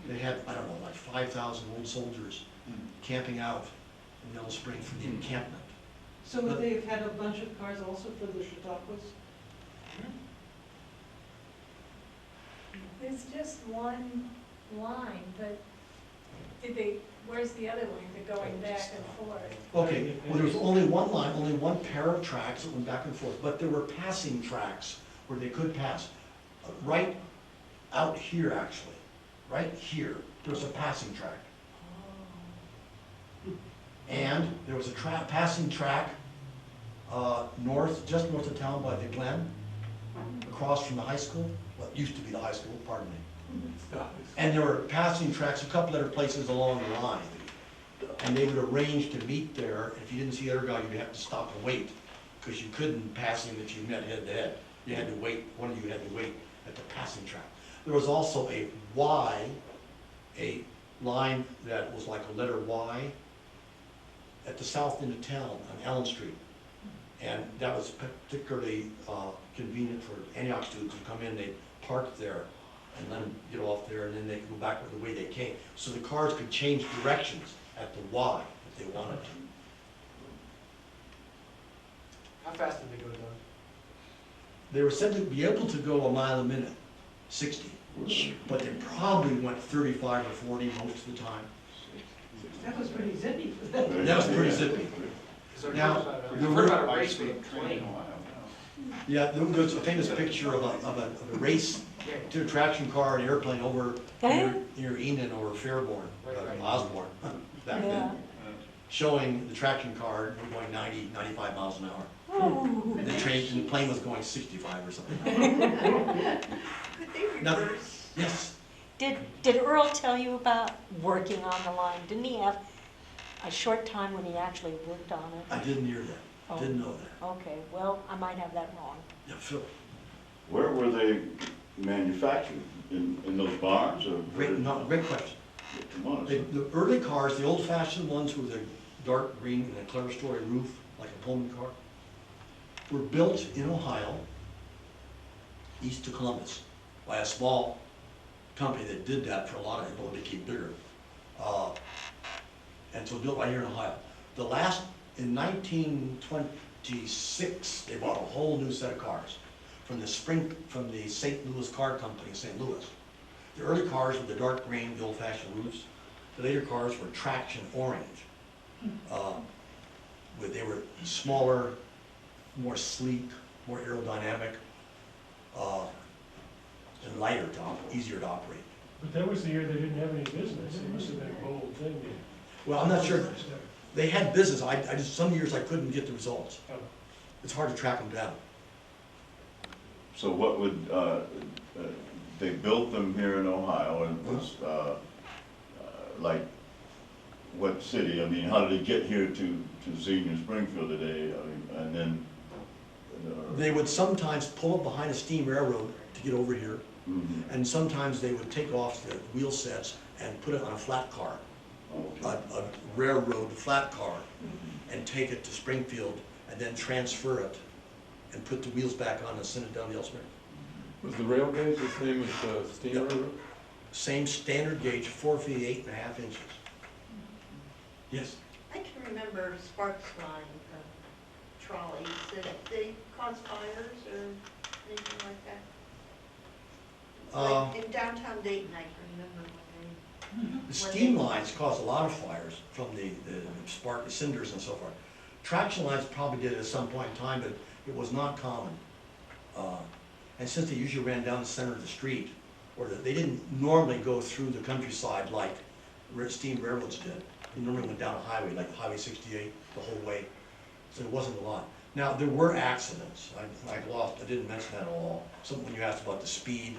They had, I don't know, like 5,000 old soldiers camping out in Yellow Spring for the encampment. So would they have had a bunch of cars also for the Chautauquas? There's just one line, but where's the other line? They're going back and forth. Okay, well, there was only one line, only one pair of tracks that went back and forth, but there were passing tracks where they could pass. Right out here, actually, right here, there was a passing track. And there was a passing track just north of town by the Glen, across from the high school. Well, it used to be the high school, pardon me. And there were passing tracks, a couple other places along the line. And they would arrange to meet there. If you didn't see the other guy, you'd have to stop and wait, because you couldn't pass him if you met head to head. You had to wait, one of you had to wait at the passing track. There was also a line that was like a letter Y at the south end of town on Allen Street. And that was particularly convenient for Antioch students who come in, they'd park there and then get off there, and then they could go back the way they came. So the cars could change directions at the Y if they wanted to. How fast did they go, Doug? They were said to be able to go a mile a minute, 60, but they probably went 35 or 40 most of the time. That was pretty zippy for them. That was pretty zippy. Now, I've heard about a race with a plane. Yeah, there's a famous picture of a race to a traction car and airplane over near Enon or Fairborn, Right. Osborne, back Yeah. then, showing the traction car going 90, 95 miles an hour. Oh. And the plane was going 65 or something. Could they Now- reverse? Yes, Did Earl tell you about working on the line? Didn't he have a short time when he actually worked on it? I didn't hear that, Oh. didn't know that. Okay, well, I might have that wrong. Yeah, Phil, Where were they manufactured? In those barns or? great question. Come on, The early cars, the old-fashioned ones with a dark green and a clerestory roof, like a Pullman car, were built in Ohio, east of Columbus, by a small company that did that for a lot of people to keep bigger. And so built right here in Ohio. The last, in 1926, they bought a whole new set of cars from the St. Louis Car Company in St. Louis. The early cars were the dark green, the old-fashioned roofs. The later cars were traction orange. They were smaller, more sleek, more aerodynamic, and lighter, easier to operate. But that was the year they didn't have any business. It must have been a bold thing. Well, I'm not sure. They had business. Some years I couldn't get the results. Oh. It's hard to track them down. So what would, they built them here in Ohio and was, like what city? I mean, how did it get here to Xenia Springfield today? I mean, and then. They would sometimes pull up behind a steam railroad to get over here, Mhm. and sometimes they would take off the wheel sets and put it on a flat car, Okay. a railroad flat car, and take it to Springfield, and then transfer it, and put the wheels back on and send it down to Elsmere. Was the rail gauge the same as the steam Yep. railroad? Same standard gauge, 4 feet 8.5 inches. Yes? I can remember Sparks line trolleys, did they cause fires or anything like that? Like in downtown Dayton, I can remember when The steam lines caused a lot of fires from the spark, the cinders and so forth. Traction lines probably did it at some point in time, but it was not common. And since they usually ran down the center of the street, or they didn't normally go through the countryside like steam railroads did. They normally went down a highway, like Highway 68, the whole way. So it wasn't a lot. Now, there were accidents. I didn't mention that at all. When you asked about the speed,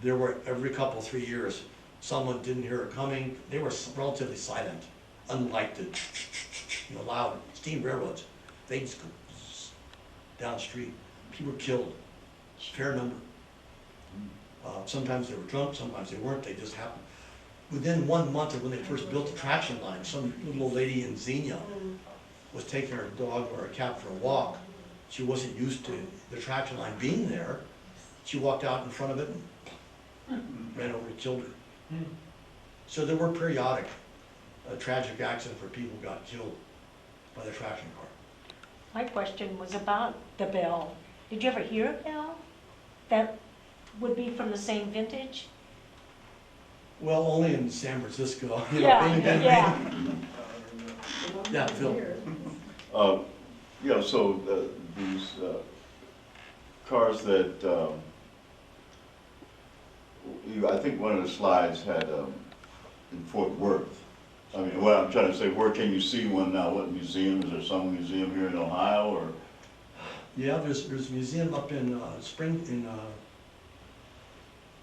there were every couple, 3 years, someone didn't hear it coming. They were relatively silent, unlike the loud steam railroads. They just go down the street. People were killed, fair number. Sometimes they were drunk, sometimes they weren't. They just happened. Within 1 month of when they first built the traction line, some little old lady in Xenia was taking her dog or a cat for a walk. She wasn't used to the traction line being there. She walked out in front of it and ran over and killed her. So there were periodic tragic accidents where people got killed by the traction car. My question was about the bell. Did you ever hear a bell that would be from the same vintage? Well, only in San Francisco. Yeah, yeah. Yeah, Phil. Yeah, so these cars that, I think one of the slides had in Fort Worth. I mean, what I'm trying to say, where can you see one now? What museum? Is there some museum here in Ohio or? Yeah, there's a museum up in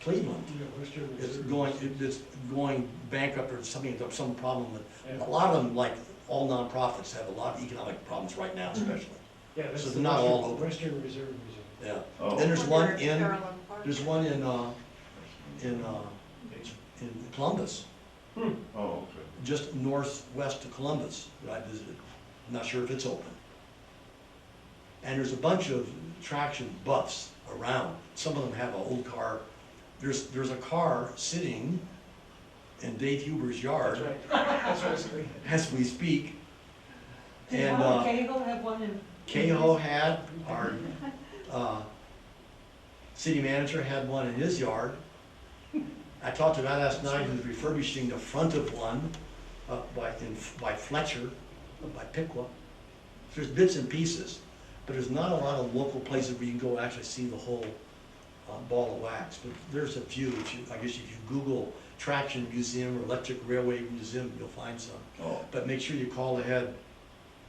Cleveland. It's going bankrupt or something, some problem with, a lot of them, like all nonprofits, have a lot of economic problems right now especially. Yeah, that's So the they're not all open. Western Reserve Museum. Yeah. Oh. Then there's one in, Carolyn Park. there's one in Columbus, Oh, okay. just northwest of Columbus that I visited. I'm not sure if it's open. And there's a bunch of traction buffs around. Some of them have an old car. There's a car sitting in Dave Huber's yard That's right. That's what I was thinking. as we speak. Did And Howard Cagle have one in? Cahill had, our city manager had one in his yard. I talked to a guy last night who's refurbishing the front of one up by Fletcher, up by Piqua. There's bits and pieces, but there's not a lot of local places where you can go actually see the whole ball of wax. But there's a few. I guess if you Google Traction Museum or Electric Railway Museum, you'll find some. Oh. But make sure you call ahead,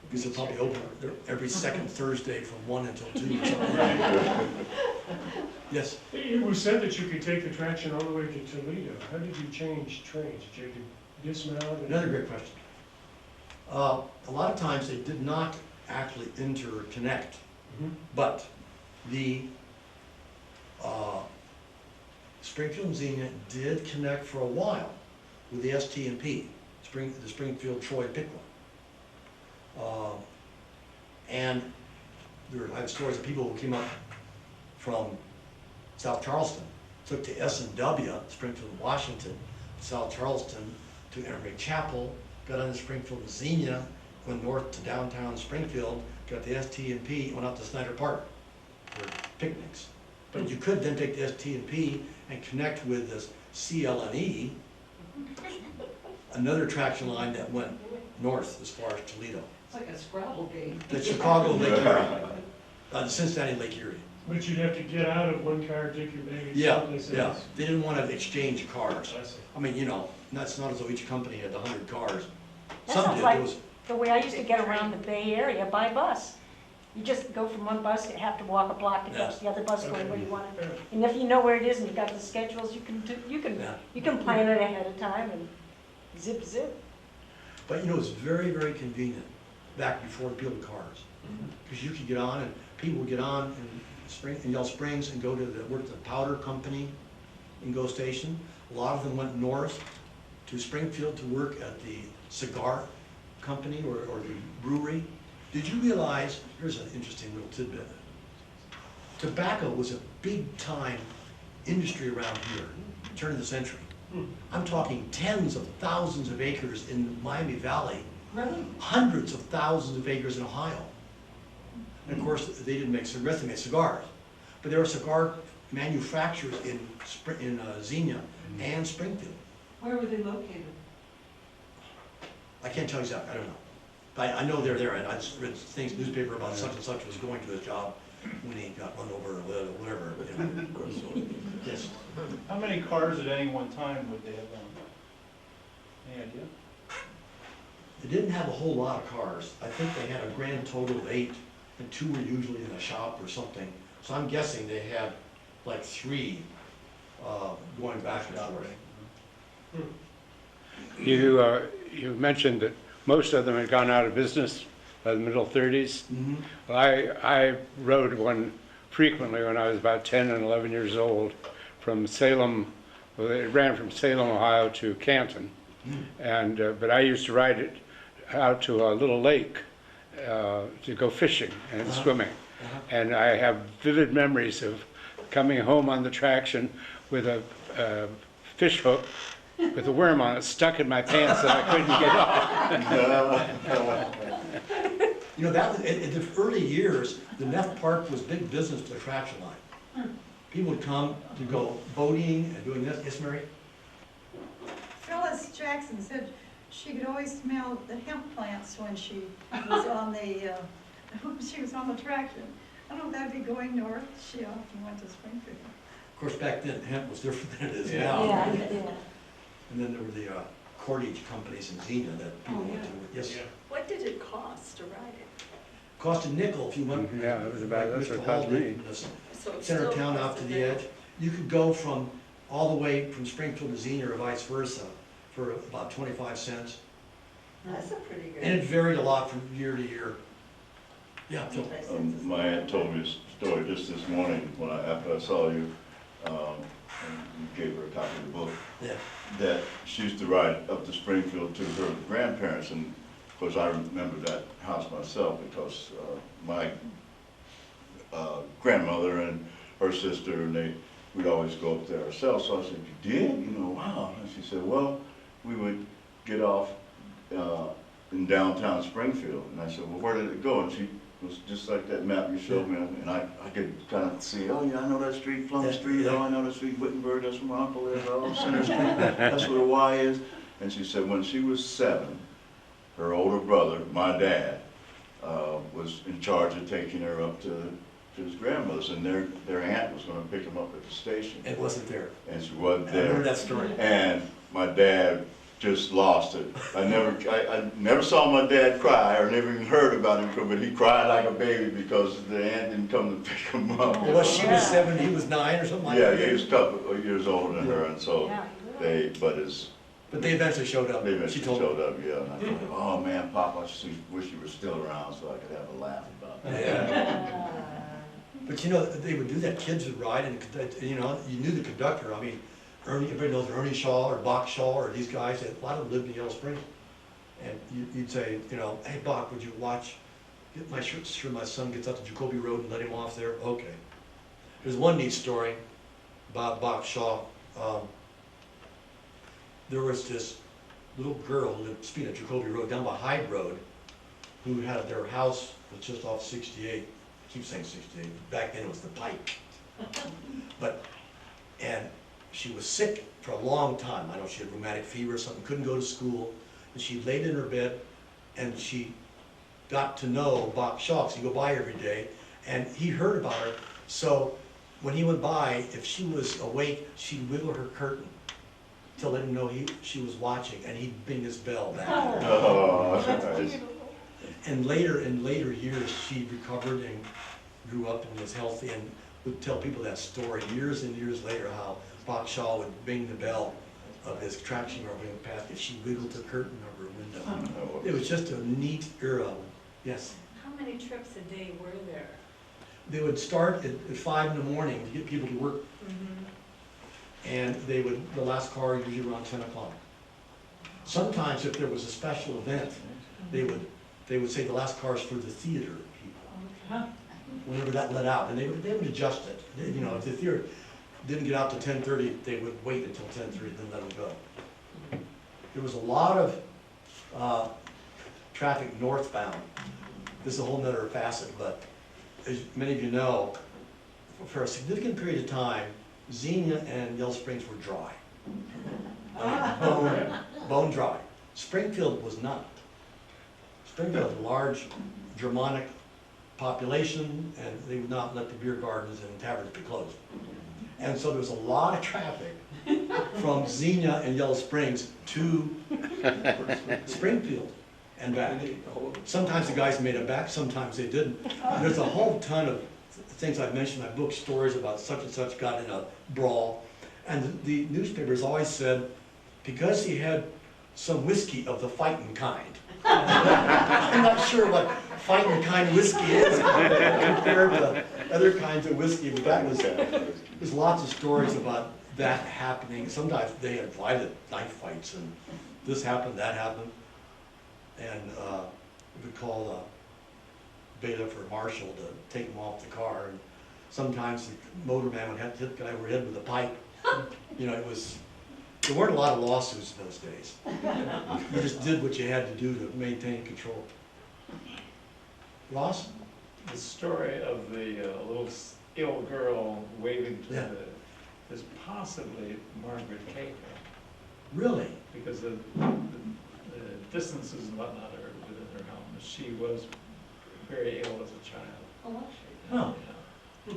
because they're probably open every second Thursday from 1 until 2 or something. Yes? It was said that you could take the traction all the way to Toledo. How did you change trains? Did you dismount? Another great question. A lot of times they did not actually interconnect, but the Springfield and Xenia did connect for a while with the ST&P, the Springfield Troy Piqua. And I have stories of people who came up from South Charleston, took to S&W, Springfield, Washington, South Charleston to Emory Chapel, got on the Springfield and Xenia, went north to downtown Springfield, got the ST&P, went out to Snyder Park for picnics. But you could then take the ST&P and connect with this CLNE, another traction line that went north as far as Toledo. It's like a Scrabble game. The Chicago Lake Erie, the Cincinnati Lake Erie. But you'd have to get out of one car, take your baggage Yeah, someplace yeah. else. They didn't want to exchange cars. I see. I mean, it's not as though each company had 100 cars. That Some sounds did. like There was, the way I used to get around the Bay Area by bus. You just go from one bus, you have to walk a block to catch the other bus going where you want it. And if you know where it is and you've got the schedules, you can Yeah. plan it ahead of time and zip, zip. But you know, it's very, very convenient, back before people had cars. Because you could get on, and people would get on in Yellow Springs and go to work at the powder company in Go Station. A lot of them went north to Springfield to work at the cigar company or the brewery. Did you realize, here's an interesting little tidbit, tobacco was a big time industry around here, turn of the century. I'm talking tens of thousands of acres in the Miami Valley, hundreds of thousands of acres in Ohio. And of course, they didn't make cigarettes, they made cigars. But there were cigar manufacturers in Xenia and Springfield. Where were they located? I can't tell you exactly, I don't know. But I know they're there, and I just read things, newspaper about such and such was going to his job when he got run over or whatever. You know. Yes. How many cars at any one time would they have on? Any idea? They didn't have a whole lot of cars. I think they had a grand total of 8, and 2 were usually in a shop or something. So I'm guessing they had like 3 going back and forth. You mentioned that most of them had gone out of business by the middle 30s. Well, I rode one frequently when I was about 10 and 11 years old from Salem. Well, it ran from Salem, Ohio to Canton. And but I used to ride it out to a little lake to go fishing and swimming. And I have vivid memories of coming home on the traction with a fish hook with a worm on it stuck in my pants that I couldn't get off. You know, that was, in the early years, the Neff Park was big business for the traction line. People would come to go boating and doing this. Yes, Mary? Phyllis Jackson said she could always smell the hemp plants when she was on the traction. I don't know if that'd be going north. She often went to Springfield. Of course, back then, hemp was different than it is Yeah. now. Yeah. And then there were the cordage companies in Xenia that people went to. Yes? What did it cost to ride it? Cost a nickel if you went. Yeah, it was about, like that's what Mr. it cost Hall did me. from the So it center of still town costs out to a the nickel. edge. You could go from, all the way from Springfield to Xenia or vice versa for about 25 cents. That's a pretty good. And it varied a lot from year to year. Yeah, Phil. My aunt told me a story just this morning when after I saw you, and you gave her a copy of the book, Yeah. that she used to ride up to Springfield to her grandparents, and of course I remember that house myself because my grandmother and her sister and we'd always go up there ourselves. So I said, "You did? You know, wow." And she said, "Well, we would get off in downtown Springfield." And I said, "Well, where did it go?" And she was just like that map you showed me, and I could kind of see, "Oh yeah, I know that street, Plum Street, oh I know that street, Wittenberg, that's where my uncle is, oh Center Street, that's where the Y is." And she said when she was 7, her older brother, my dad, was in charge of taking her up to his grandmother's, and their aunt was going to pick him up at the station. It wasn't there. And she wasn't I there. remember that story. And my dad just lost it. I never saw my dad cry or never even heard about him, but he cried like a baby because the aunt didn't come to pick him up. Well, she was 7, he was 9 or something like Yeah, that. he was a couple of years older than her, and so Yeah. But they eventually showed up. they She eventually told showed up, yeah. And I thought, "Oh man, Pop, I just wish you were still around so I could have a laugh about that." Yeah. But you know, they would do that, kids would ride, and you know, you knew the conductor. I mean, everybody knows Ernie Shaw or Bach Shaw or these guys, a lot of them lived in Yellow Springs. And you'd say, you know, "Hey Bach, would you get my sure my son gets up to Jacoby Road and let him off there?" Okay. There's one neat story about Bach Shaw. There was this little girl who lived, speaking of Jacoby Road, down by Hyde Road, who had their house was just off 68. I keep saying 68, back then it was the Pike. And she was sick for a long time. I know she had rheumatic fever or something, couldn't go to school. And she laid in her bed and she got to know Bach Shaw, because he'd go by every day, and he heard about her. So when he went by, if she was awake, she'd wiggle her curtain to let him know she was watching, and he'd bing his bell back. Oh, that's nice. And later, in later years, she recovered and grew up and was healthy, and would tell people that story years and years later, how Bach Shaw would bing the bell of this traction car going past, if she wiggled the curtain of her window. Oh, It was just a neat era. Yes. How many trips a day were there? They would start at 5 in the morning to get people to work, and the last car usually around 10 o'clock. Sometimes if there was a special event, they would say the last car's for the theater people. Whenever that let out, and they would adjust it. You know, if the theater didn't get out to 10:30, they would wait until 10:30, then let them go. There was a lot of traffic northbound. This is a whole nother facet, but as many of you know, for a significant period of time, Xenia and Yellow Springs were dry. Bone dry. Springfield was not. Springfield had a large Germanic population, and they would not let the beer gardens and taverns be closed. And so there was a lot of traffic from Xenia and Yellow Springs to Springfield and back. Sometimes the guys made it back, sometimes they didn't. There's a whole ton of things I've mentioned in my book, stories about such and such got in a brawl. And the newspapers always said, because he had some whiskey of the fighting kind. I'm not sure what fighting kind whiskey is compared to other kinds of whiskey, but there's lots of stories about that happening. Sometimes they had violent knife fights, and this happened, that happened. And we would call a bailiff or marshal to take him off the car. And sometimes the motorman would have to hit the guy over the head with a pipe. You know, there weren't a lot of lawsuits in those days. You just did what you had to do to maintain control. Ross? The story of the little ill girl waving to Yeah. is possibly Margaret Cahill, Really? because the distances and whatnot are within her home. She was very ill as a child. Oh, actually. Huh. Yeah.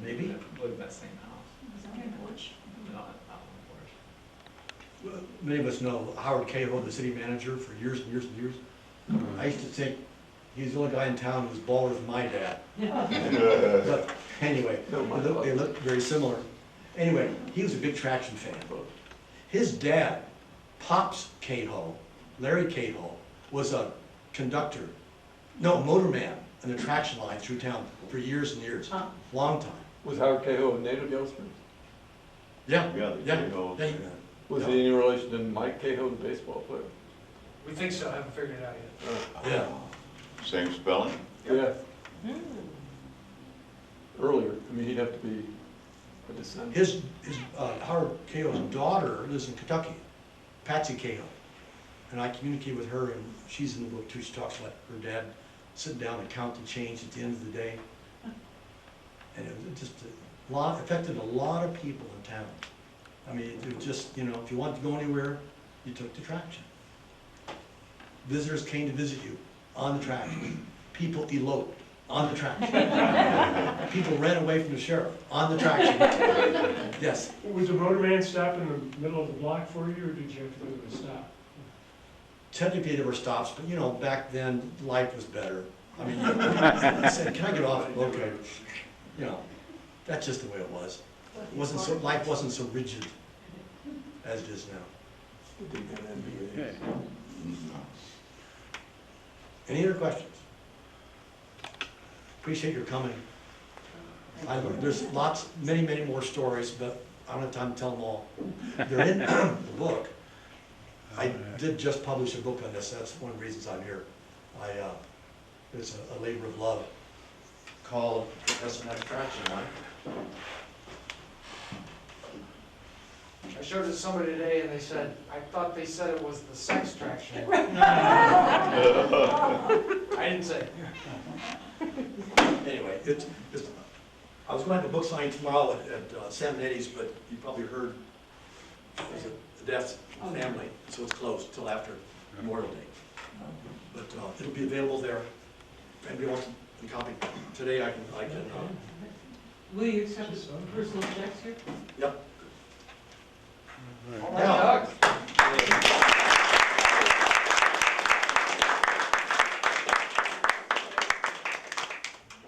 Maybe. Lived in that same house. Was that on porch? No, not on the porch. Many of us know Howard Cahill, the city manager, for years and years and years. I used to think he's the only guy in town who was baller than my dad. But anyway, they look very similar. Anyway, he was a big Traction fan. His dad, Pops Cahill, Larry Cahill, was a conductor, no, a motorman on the Traction line through town for years and years, long time. Was Howard Cahill a native Yellow Springs? Yeah, Yeah, the yeah. Cahills. Yeah. Was he any relation to Mike Cahill, the baseball player? We think so, haven't figured it out yet. Yeah. Same spelling? Yeah. Earlier, I mean, he'd have to be a descendant. His Howard Cahill's daughter lives in Kentucky, Patsy Cahill. And I communicate with her, and she's in the book too. She talks about her dad sitting down and count the change at the end of the day. And it was just affected a lot of people in town. I mean, it was just, you know, if you wanted to go anywhere, you took the Traction. Visitors came to visit you on the Traction. People eloped on the Traction. People ran away from the sheriff on the Traction. Yes. Was the motorman stop in the middle of the block for you, or did you have to go to a stop? Technically there were stops, but you know, back then, life was better. I mean, I said, can I get off? Okay. You know, that's just the way it was. It wasn't so, life wasn't so rigid as it is now. Any other questions? Appreciate your coming. There's lots, many more stories, but I don't have time to tell them all. They're in the book. I did just publish a book on this. That's one of the reasons I'm here. It's a labor of love called S&F Traction Line. I showed it to somebody today and they said, I thought they said it was the sex traction. I didn't say. Anyway, I was going to have a book signing tomorrow at Sam Netty's, but you probably heard there's a death in the family, so it's closed until after Memorial Day. But it'll be available there. If anybody wants a copy today, I can. Will you accept personal checks here? Yep. All right, Doug.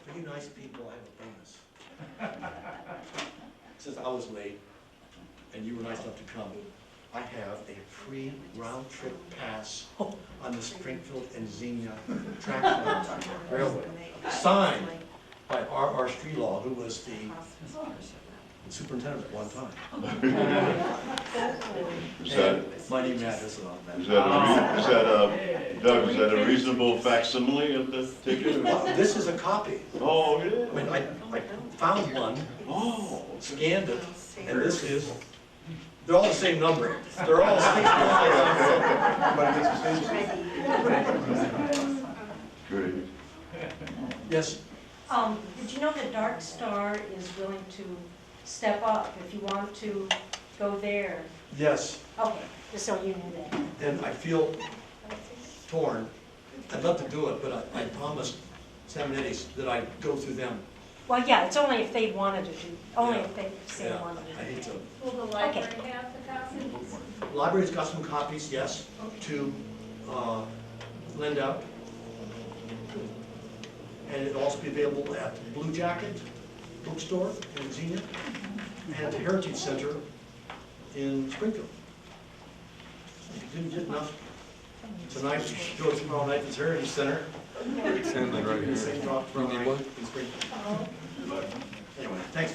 For you nice people, I have a bonus. Since I was late, and you were nice enough to come, I have a free round trip pass on the Springfield and Xenia track railway, signed by R.R. Strelaw, who was the superintendent at one time. Is that, And my name address and all that. Doug, is that a reasonable facsimile of the ticket? Well, this is a copy. Oh, I yeah. mean, I found one, Oh, scanned it, and this is, they're all the same number. They're all 69. great. Yes, Did you know that Dark Star is willing to step up if you want to go there? yes, Okay, just so you knew that. and I feel torn. I'd love to do it, but I promised Salmonetti's that I'd go through them. Well, yeah, it's only if they wanted to do, only if they say Yeah, wanted I to. hate to. Will the library have the copies? Library's got some copies, yes, to lend out. And it'll also be available at Blue Jacket Bookstore in Xenia and the Heritage Center in Springfield. If you didn't get enough tonight, you should go tomorrow night to the Heritage Center. Sandlin right Give you the same here. talk tomorrow You need night one? in Springfield. Anyway, thanks.